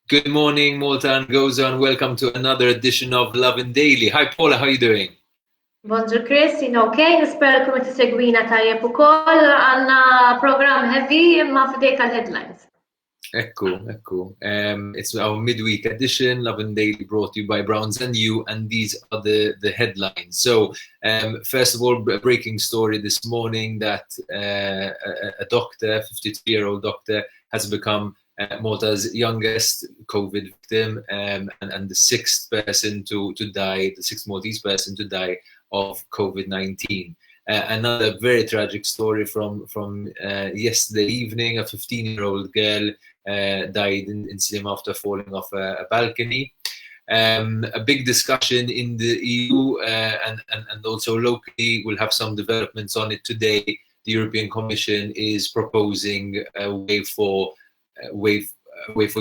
Good morning, Malta and Goza, and welcome to another edition of Lovin Daily. Hi, Paula, how are you doing? Bonjour Chris, okay, nispera tkun tissegwina tajjeb ukoll għandna programm heavy imma f'dejk headlines. Ekku. It's our midweek edition, Lovin Daily, brought to you by Browns and You, and these are the headlines. So, first of all, a breaking story this morning that a doctor, 52-year-old doctor, has become Malta's youngest COVID victim and the sixth person to die, the sixth Maltese person to die of COVID-19. Another very tragic story from yesterday evening. A 15-year-old girl died in Slim after falling off a balcony. A big discussion in the EU and also locally. We'll have some developments on it today. The European Commission is proposing a way for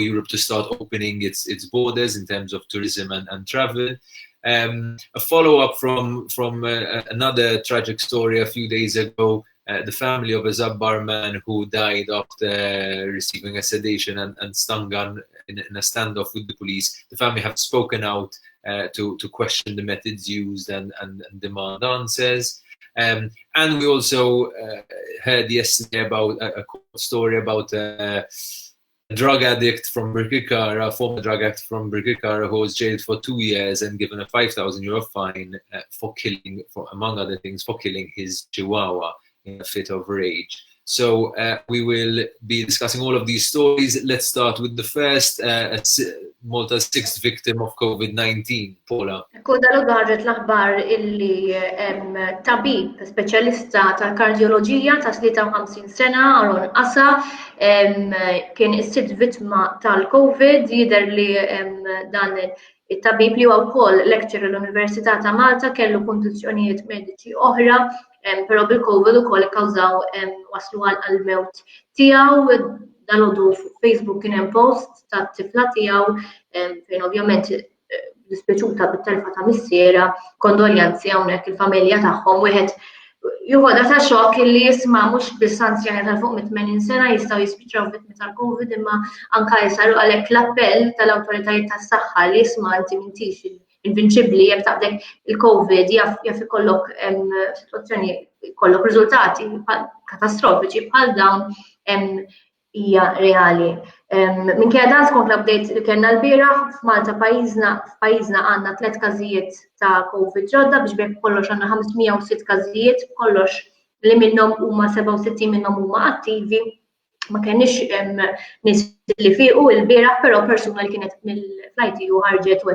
Europe to start opening its borders in terms of tourism and travel. A follow-up from another tragic story a few days ago. The family of a Zabbar man who died after receiving a sedation and stun gun in a standoff with the police. The family have spoken out to question the methods used and demand answers. And we also heard yesterday about a story about a drug addict from Birkirkara, a former drug addict from Birkirkara, who was jailed for 2 years and given a €5,000 fine among other things, for killing his chihuahua in a fit of rage. So we will be discussing all of these stories. Let's start with the first, Malta's sixth victim of COVID-19, Paula. Kodalu ħarġet l-aħbar illi tabib speċjalista tal-kardjoloġija ta' 53 sena Aron Asa kien is-sitt vittma tal-COVID. Jidher li dan it-tabib li huwa wkoll lecturer l-Università ta' Malta kellu kundizzjonijiet mediċi oħra, però bil-COVID ukoll ikkawżaw waslu għall-mewt tiegħu. Dalodu Facebook kien hemm post tat-tifla tiegħu fejn ovvjament dispjaċuta bit-telfa ta' missiera, kondoljanzi hawnhekk il-familja tagħhom. Wieħed juħodha ta' xokk illi jisma' mhux biss anzjani tal fuq mit-80 sena jistgħu jispiċċaw vittmi tal-COVID, imma anke jsaru għalhekk l-appell tal-awtoritajiet tas-saħħa li jisma' inti m'intix invinċibbli jekk taqdek il-COVID jaf ikollok sitwazzjoni jkollok riżultati katastrofiċi bħal dawn hija reali. Minkejja dan skont l-update li kellna l-bieraħ f'Malta f'pajjiżna għandna 3 każijiet ta' COVID ġodda biex bekk kollox għandna 506 każijiet, kollox li minnhom huma 67 minnhom huma attivi. Ma kenniex nies li fiequ l-bieraħ, però persuna li kienet mill-flight ħarġet u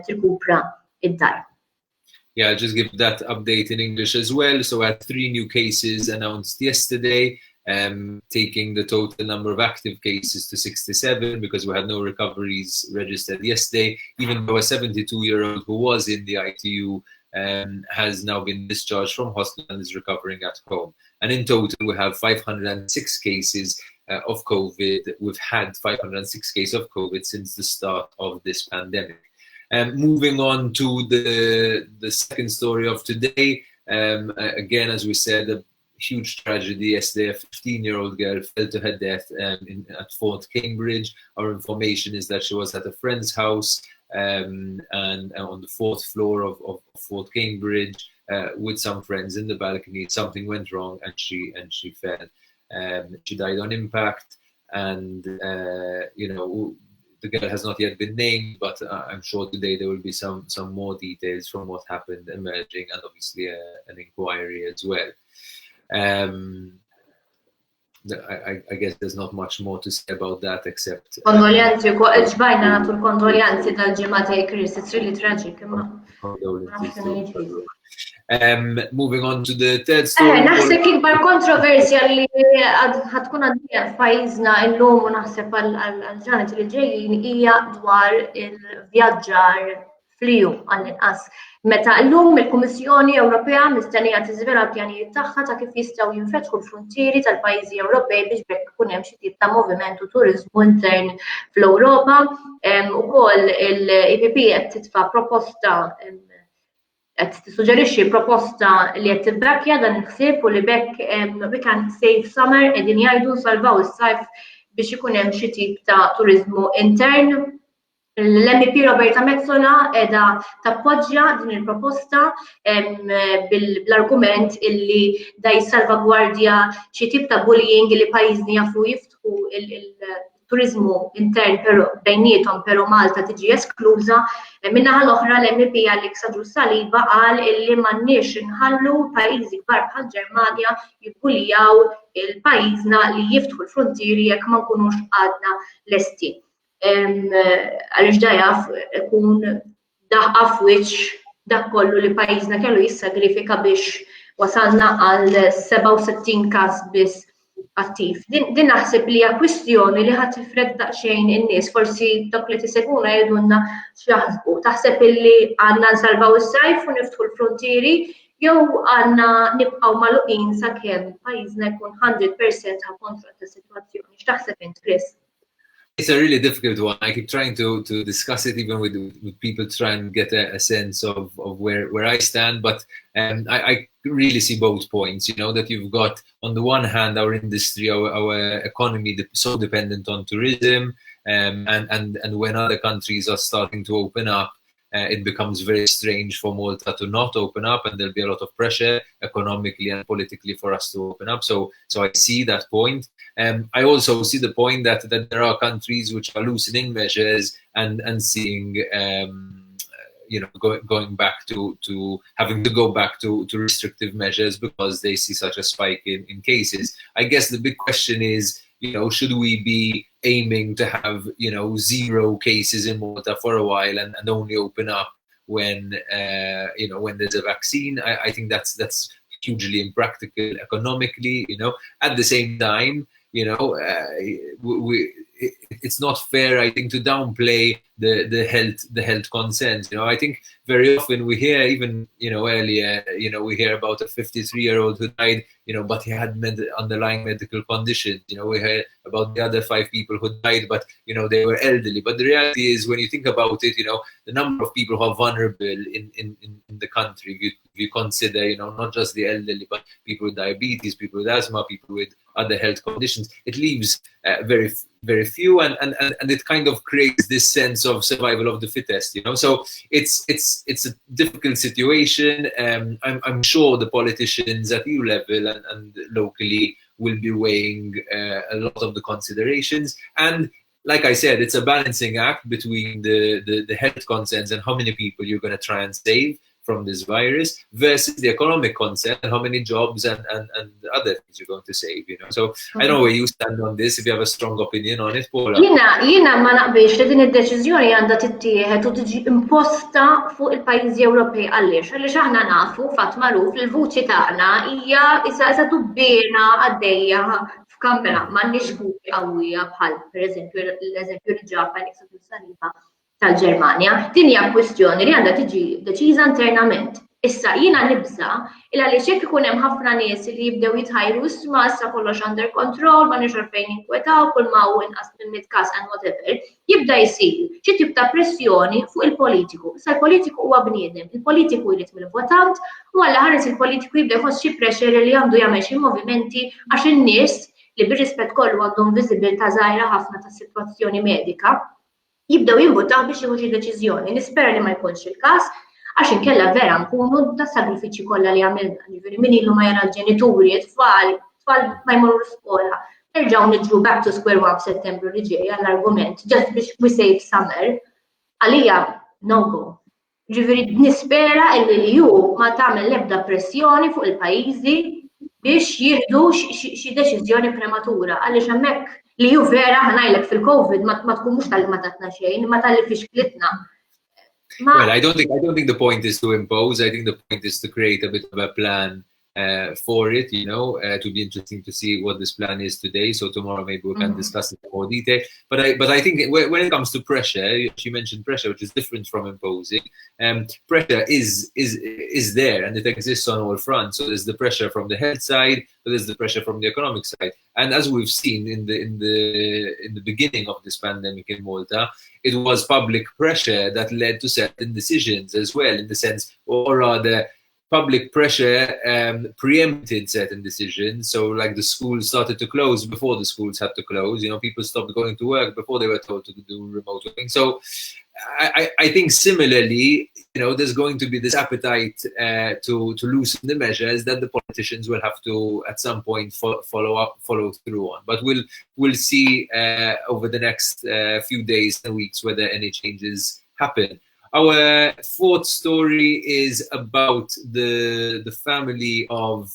tirkupra id-dar. Yeah, I'll just give that update in English as well. So we had 3 new cases announced yesterday, taking the total number of active cases to 67 because we had no recoveries registered yesterday, even though a 72-year-old who was in the ITU has now been discharged from hospital and is recovering at home. And in total, we have 506 cases of COVID. We've had 506 cases of COVID since the start of this pandemic. Moving on to the second story of today, again, as we said, a huge tragedy yesterday. A 15-year-old girl fell to her death at Fort Cambridge. Our information is that she was at a friend's house and on the 4th floor of Fort Cambridge with some friends in the balcony. Something went wrong and she fell. She died on impact, and the girl has not yet been named, but I'm sure today there will be some more details from what happened emerging, and obviously an inquiry as well. I guess there's not much more to say about that except kondoljanzi ġbajna nagħtu l-kondoljanzi tal-ġimgħa Chris. It's really tragic. Moving on to the third story. Naħseb ikbar kontroversja li ħatkun għaddejja f'pajjiżna llum u naħseb għall-ġranet li ġejjin hija dwar il-vjaġġar fl-EU għall-inqas. Meta llum il-Kummissjoni Ewropea mistennija tiżvela l-pjanijiet tagħha ta' kif jistgħu jinfetħu l-fruntieri tal-pajjiżi Ewropej biex bekk ikun hemm xi tip ta' moviment u turiżmu intern fl-Ewropa. Ukoll il-EPP qed titfa' proposta qed tissuġġerixxi proposta li qed tibbrakkja dan il-ħsieb u li bekk we can save summer qegħdin jgħidu salvaw is-sajf biex ikun hemm xi tip ta' turiżmu intern. L-MP Roberta Mezzola edha tappoġġja din il-proposta bl-argument illi da jissalvagwardja xi tip ta' bullying li pajjiżni jafu jiftħu il-turizmu intern però bejniethom però Malta tiġi eskluża. Min-naħa l-oħra l-MP Alexa Saliba qal illi m'għandniex inħallu pajjiżi kbar bħal Ġermanja jibbuljaw il-pajjiżna li jiftħu l-frontieri jekk ma nkunux għadna lesti. Għaliex da jaf ikun daħqa f'wiċċ dak kollu li pajjiżna kellu jissagrifika biex wasalna għal 67 każ biss attiv. Din naħseb li hija kwistjoni li ħadd tifred daqsxejn in-nies, forsi dak li tiseguna jgħidulna x'jaħsbu. Taħseb illi għandna nsalvaw is-sajf u niftħu l-frontieri jew għandna nibqgħu magħluqin sakemm pajjiżna jkun 100% kontra tas-sitwazzjoni. X'taħseb int, Chris? It's a really difficult one. I keep trying to discuss it even with people, try and get a sense of where I stand. But I really see both points, that you've got, on the one hand, our industry, our economy so dependent on tourism. And when other countries are starting to open up, it becomes very strange for Malta to not open up, and there'll be a lot of pressure economically and politically for us to open up. So I see that point. I also see the point that there are countries which are loosening measures and seeing, going back to having to go back to restrictive measures because they see such a spike in cases. I guess the big question is, should we be aiming to have, 0 cases in Malta for a while and only open up when there's a vaccine? I think that's hugely impractical economically. At the same time, it's not fair, I think, to downplay the health concerns. I think very often we hear, even earlier, we hear about a 53-year-old who died, but he had underlying medical conditions. We heard about the other 5 people who died, but they were elderly. But the reality is, when you think about it, the number of people who are vulnerable in the country, if you consider, not just the elderly, but people with diabetes, people with asthma, people with other health conditions, it leaves very, very few, and it kind of creates this sense of survival of the fittest. So it's a difficult situation. I'm sure the politicians at EU level and locally will be weighing a lot of the considerations. And like I said, it's a balancing act between the health concerns and how many people you're going to try and save from this virus versus the economic concern and how many jobs and other things you're going to save, So I don't know where you stand on this, if you have a strong opinion on it, Paula. Jiena ma naqbilx li din id-deċiżjoni għandha tittieħed u tiġi imposta fuq il-pajjiżi Ewropej għaliex aħna nafu fatt magħruf il-vuċi tagħna hija issa dubbiena għaddejja f'kamra m'għandniex vuċi qawwija bħal pereżempju l-eżempju li ġab Alexa Saliba tal-Ġermanja. Din hija kwestjoni li għandha tiġi deċiża internament. Issa jiena nibża il għaliex jekk ikun hemm ħafna nies li jibdew jitħajru isma' issa kollox under control, ma nix għalfejn inkwetaw, kull ma hu inqas minn 100 każ and whatever, jibda jsir xi tip ta' pressjoni fuq il-politiku. Issa il-politiku huwa bniedem, il-politiku jrid mill-votant u alla ħares il-politiku jibda jħoss xi pressure li għandu jagħmel xi movimenti għax in-nies li bir-rispett kollu għandhom visibilità żgħira ħafna tas-sitwazzjoni medika jibdew jinvotaw biex jieħu xi deċiżjoni. Nispera li ma jkunx il-każ għax inkella vera nkunu tas sagrifiċċji kollha li għamilna. Ġifieri min ilu ma jara l-ġenituri, tfal ma jmorru l-iskola. Nerġgħu niġru back to square one f'Settembru li ġej għall-argument just biex we save summer. Għalija no go. Ġifieri nispera li ju ma tagħmel l-ebda pressjoni fuq il-pajjiżi biex jieħdu xi deċiżjoni prematura għaliex hemmhekk li ju vera ħanajlek fil-COVID ma tkunux tal ma tatna xejn, ma tal-li fixklitna. Well, I don't think the point is to impose. I think the point is to create a bit of a plan for it. It would be interesting to see what this plan is today. So tomorrow maybe we can discuss it in more detail. But I think when it comes to pressure, she mentioned pressure, which is different from imposing. Pressure is there, and it exists on all fronts. So there's the pressure from the health side, but there's the pressure from the economic side. And as we've seen in the beginning of this pandemic in Malta, it was public pressure that led to certain decisions as well, in the sense, or rather, public pressure preempted certain decisions. So like the schools started to close before the schools had to close. People stopped going to work before they were told to do remote working. So I think similarly, there's going to be this appetite to loosen the measures that the politicians will have to at some point follow through on. But we'll see over the next few days and weeks whether any changes happen. Our fourth story is about the family of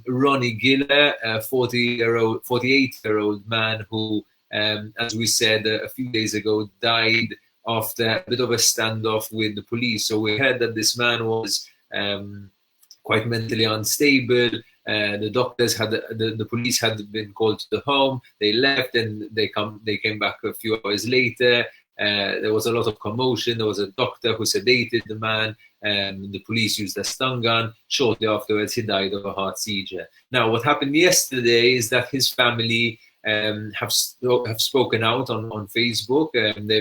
Ronnie Giller, a 48-year-old man who, as we said a few days ago, died after a bit of a standoff with the police. So we heard that this man was quite mentally unstable. The doctors the police had been called to the home. They left and they came back a few hours later. There was a lot of commotion. There was a doctor who sedated the man. The police used a stun gun. Shortly afterwards, he died of a heart seizure. Now, what happened yesterday is that his family have spoken out on Facebook.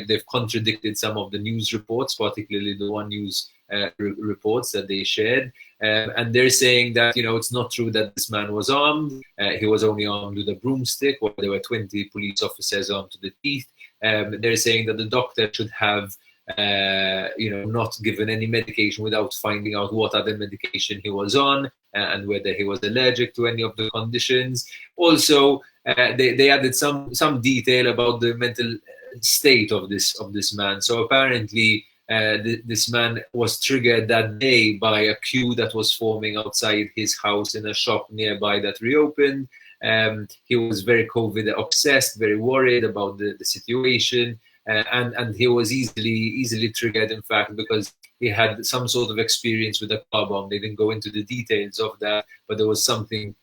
They've contradicted some of the news reports, particularly the One News reports that they shared. And they're saying that, it's not true that this man was armed. He was only armed with a broomstick, while there were 20 police officers armed to the teeth. They're saying that the doctor should have, not given any medication without finding out what other medication he was on and whether he was allergic to any of the conditions. Also, they added some detail about the mental state of this man. So apparently, this man was triggered that day by a queue that was forming outside his house in a shop nearby that reopened. He was very COVID obsessed, very worried about the situation, and he was easily triggered, in fact, because he had some sort of experience with a car bomb. They didn't go into the details of that, but there was something,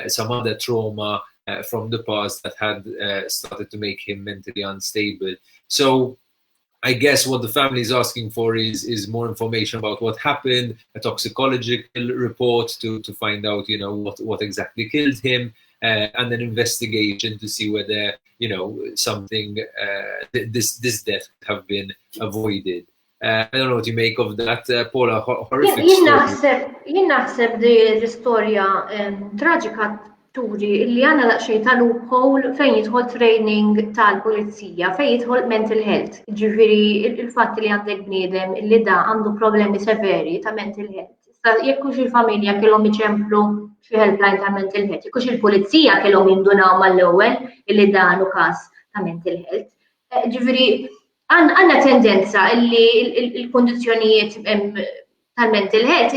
some other trauma from the past that had started to make him mentally unstable. So I guess what the family is asking for is more information about what happened, a toxicological report to find out, what exactly killed him, and an investigation to see whether, something, this death have been avoided. I don't know what you make of that, Paula. Horrific story. Jien naħseb di l-istorja traġika turi illi għandna daqsxejn ta' loophole fejn jidħol training tal-pulizija, fejn jidħol mental health. Ġifieri il-fatt li għandek bniedem illi da għandu problemi severi ta' mental health. Jekk hux il-familja kellhom iċemplu xi helpline ta' mental health, jekk hux il-pulizija kellhom jindunaw mal-ewwel illi dan hu każ ta' mental health. Ġifieri għandna tendenza illi il-kondizzjonijiet tal-mental health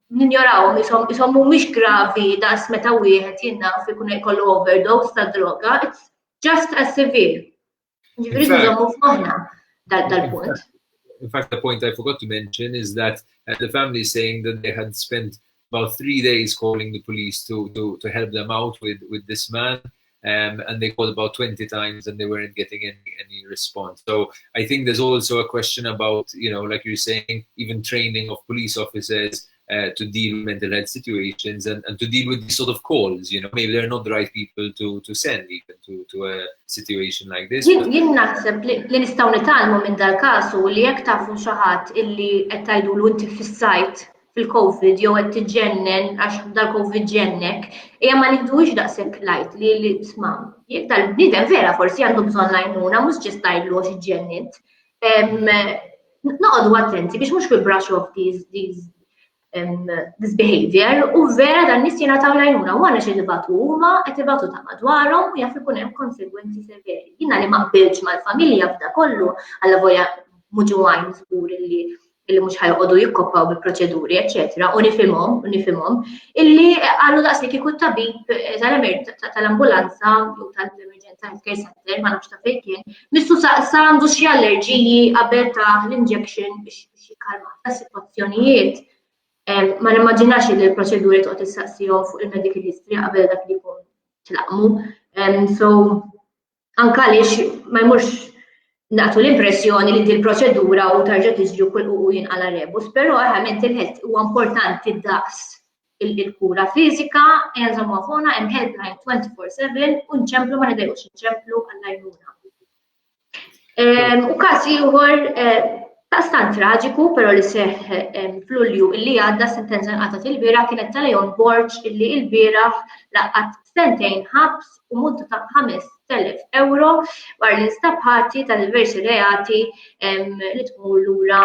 ninjorawhom ishom mhumiex gravi daqs meta wieħed jinnaf ikun jkollu overdose ta' droga, it's just as severe. Ġifieri nżommu f'moħħna dal-punt. In fact, the point I forgot to mention is that the family is saying that they had spent about 3 days calling the police to help them out with this man. And they called about 20 times and they weren't getting any response. So I think there's also a question about, like you're saying, even training of police officers to deal with mental health situations and to deal with these sort of calls. Maybe they're not the right people to send even to a situation like this. Jien naħseb li nistgħu nitalmu minn dal-każ u li jekk tafu xi ħadd illi qed tgħidulu inti fis-sajt fil-COVID jew qed tiġġennen għax dal-COVID ġennek, hija ma nieħduhiex daqshekk light li isma' jekk dal-bniedem vera forsi għandu bżonn għajnuna mhux ġist tgħidlu għax iġġennit. Noqogħdu attenti biex mhux we brush off this behavior u vera dan nies jingħataw l-għajnuna u għandna xi nibatu huma qed ibatu ta' madwarhom u jaf ikun hemm konsegwenzi severi. Jiena li ma qbilx mal-familja f'da kollu alla volja mhux għajn żgur illi mhux ħajqogħdu jikkoppaw bil-proċeduri, eċetera, u nifhimhom, illi qalu daqs li kieku tabib tal-ambulanza jew tal-emerġenza healthcare center ma nafx ta' fejn kien, missu sa għandu xi allerġiji qabel ta' l-injection biex jikkalma ta' sitwazzjonijiet. Ma nimmaġinax li l-proċeduri toqgħod issaqsihom fuq il-medical history qabel dak li jkun tlaqmu. So anke għaliex ma jmurx nagħtu l-impressjoni li din proċedura u tarġa' tiġri u jinqala rebus, però mental health huwa importanti daqs il-kura fiżika, nżommu ħafna hemm helpline 24/7 u nċemplu ma nidejqux nċemplu għall-għajnuna. U każ ieħor Daqstant traġiku, però li seħħ f'Lulju illi għadda sentenza nqatat il-bieraħ kienet ta' Leon Borg illi l-bieraħ laqat 2 sentejn ħabs u multa ta' 5,000 euro wara li nstab ħati ta' diversi reati li tmur lura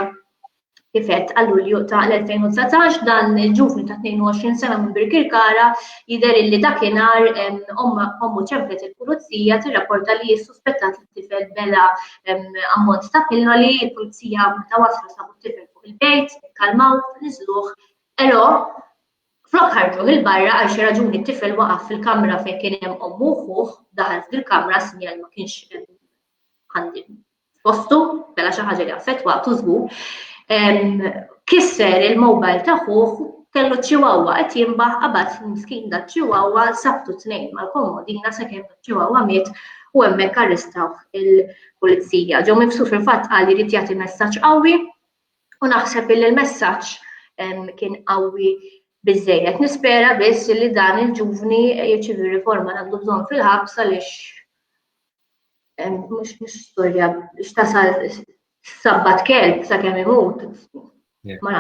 kifet għall-Lulju ta' l-2019 dan il-ġuvni ta' 22 sena minn Birkirkara jidher li dakinhar ommu ċemplet il-pulizija tirrapporta li s-suspettat it-tifel bela ammont ta' pilloli, il-pulizija meta waslu sabu t-tifel fuq il-bejt, kalmaw, niżluh, però flok ħarġuh il-barra għal xi raġuni t-tifel waqaf fil-kamra fejn kien hemm ommu u ħuh daħal fil-kamra sinjal ma kienx għandi postu bella xi ħaġa li affettwatu żgur. Kisser il-mobile ta' ħuh kellu ċiwawa qed jinbaħ qabad miskin da ċiwawa sabtu tnejn mal-komodina sakemm ċiwawa miet u hemmhekk arrestaw il-pulizija. Ġew mifsuf il-fatt qal li jrid jagħti messaġġ qawwi u naħseb li l-messaġġ kien qawwi biżżejjed. Nispera biss li dan il-ġuvni jirċievi riforma għandu bżonn fil-ħabs għaliex mhux storja x'tasal sabbat kelb sakemm imut.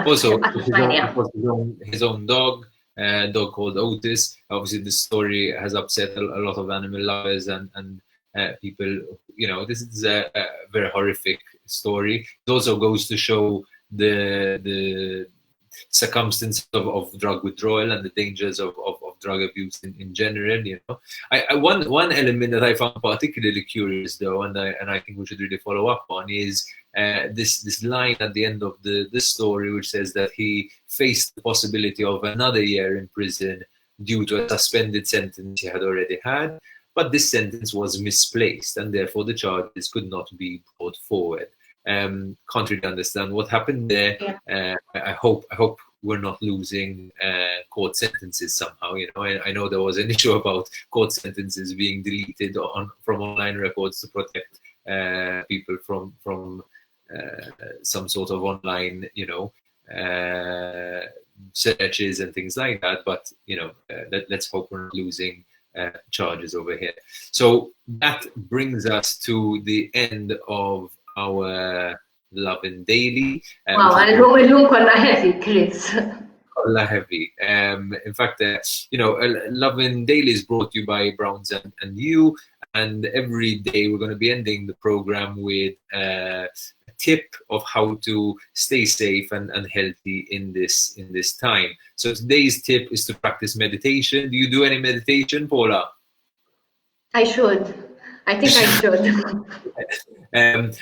Also, his own dog called Otis. Obviously, this story has upset a lot of animal lovers and people. You know, this is a very horrific story. It also goes to show the circumstances of drug withdrawal and the dangers of drug abuse in general. You know, one element that I found particularly curious, though, and I think we should really follow up on is this line at the end of this story, which says that he faced the possibility of another year in prison due to a suspended sentence he had already had, but this sentence was misplaced, and therefore the charges could not be brought forward. Can't really understand what happened there. Yeah. I hope we're not losing court sentences somehow. You know, I know there was an issue about court sentences being deleted from online records to protect people from some sort of online, you know, searches and things like that. But you know, let's hope we're not losing charges over here. So that brings us to the end of our Lovin Daily. Wow, illum konna heavy, Chris. Heavy. In fact, you know, Lovin Daily is brought to you by Browns and You, and every day we're going to be ending the program with a tip of how to stay safe and healthy in this time. So today's tip is to practice meditation. Do you do any meditation, Paula? I should. I think I should.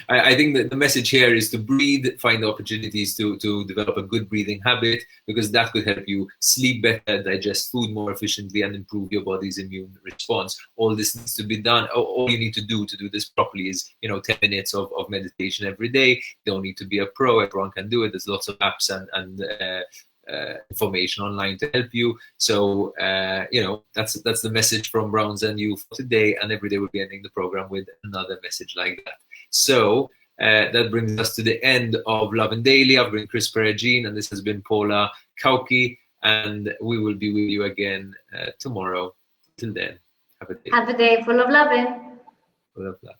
I think that the message here is to breathe, find opportunities to develop a good breathing habit, because that could help you sleep better, digest food more efficiently, and improve your body's immune response. All this needs to be done. All you need to do this properly is, you know, 10 minutes of meditation every day. You don't need to be a pro. Everyone can do it. There's lots of apps and information online to help you. So you know, that's the message from Browns and You for today, and every day we'll be ending the program with another message like that. So that brings us to the end of Lovin Daily. I've been Chris Perugine, and this has been Paula Kauki, and we will be with you again tomorrow. Till then, have a day. Have a day full of loving. Full of love.